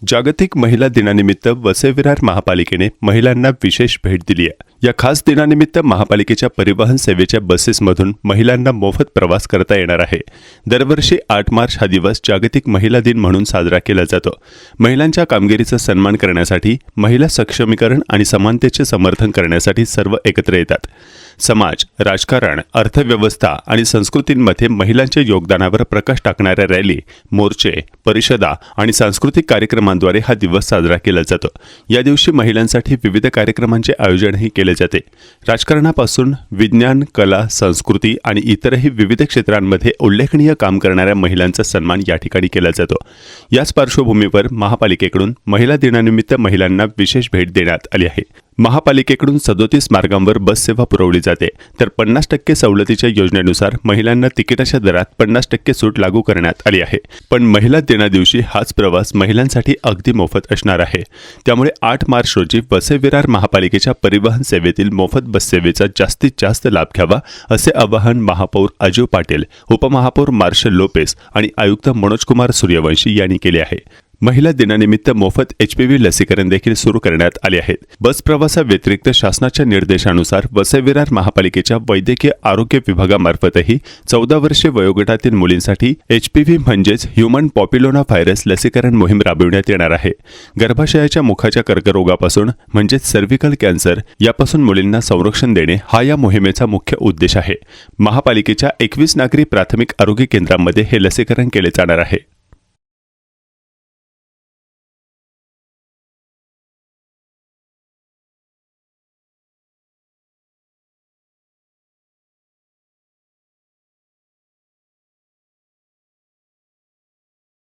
जागतिक महिला दिनानिमित्त वसई विरार महापालिकेने महिलांना विशेष भेट दिली आहे। या खास दिनानिमित्त महापालिकेच्या परिवहन सेवेच्या बसेसमधून महिलांना मोफत प्रवास करता येणार आहे। दरवर्षी 8 मार्च हा दिवस जागतिक महिला दिन म्हणून साजरा केला जातो। महिलांच्या कामगिरीचा सन्मान करण्यासाठी, महिला सक्षमीकरण आणि समानतेचे समर्थन करण्यासाठी सर्व एकत्र येतात। समाज, राजकारण, अर्थव्यवस्था आणि संस्कृतींमध्ये महिलांच्या योगदानावर प्रकाश टाकणाऱ्या रॅली, मोर्चे, परिषदा आणि सांस्कृतिक कार्यक्रमांद्वारे हा दिवस साजरा केला जातो। या दिवशी महिलांसाठी विविध कार्यक्रमांचे आयोजनही केले जाते। राजकारणापासून विज्ञान, कला, संस्कृती आणि इतरही विविध क्षेत्रांमध्ये उल्लेखनीय काम करणाऱ्या महिलांचा सन्मान या ठिकाणी केला जातो। याच पार्श्वभूमीवर महापालिकेकडून महिला दिनानिमित्त महिलांना विशेष भेट देण्यात आली आहे। महापालिकेकडून 37 मार्गांवर बस सेवा पुरवली जाते, तर 50% सवलतीच्या योजनेनुसार महिलांना तिकिटाच्या दरात 50% सूट लागू करण्यात आली आहे। पण महिला दिनादिवशी हाच प्रवास महिलांसाठी अगदी मोफत असणार आहे। त्यामुळे 8 मार्च रोजी वसई विरार महापालिकेच्या परिवहन सेवेतील मोफत बस सेवेचा जास्तीत जास्त लाभ घ्यावा, असे आवाहन महापौर अजय पाटील, उपमहापौर मार्शल लोपेस आणि आयुक्त मनोजकुमार सूर्यवंशी यांनी केले आहे। महिला दिनानिमित्त मोफत HPV लसीकरण देखील सुरू करण्यात आले आहे। बस प्रवासाव्यतिरिक्त शासनाच्या निर्देशानुसार वसई विरार महापालिकेच्या वैद्यकीय आरोग्य विभागामार्फतही 14 वर्षे वयोगटातील मुलींसाठी HPV म्हणजेच ह्यूमन पॉप्युलोना व्हायरस लसीकरण मोहीम राबविण्यात येणार आहे। गर्भाशयाच्या मुखाच्या कर्करोगापासून म्हणजेच सर्व्हिकल कॅन्सर यापासून मुलींना संरक्षण देणे हा या मोहिमेचा मुख्य उद्देश आहे। महापालिकेच्या 21 नागरी प्राथमिक आरोग्य केंद्रांमध्ये हे लसीकरण केले जाणार आहे।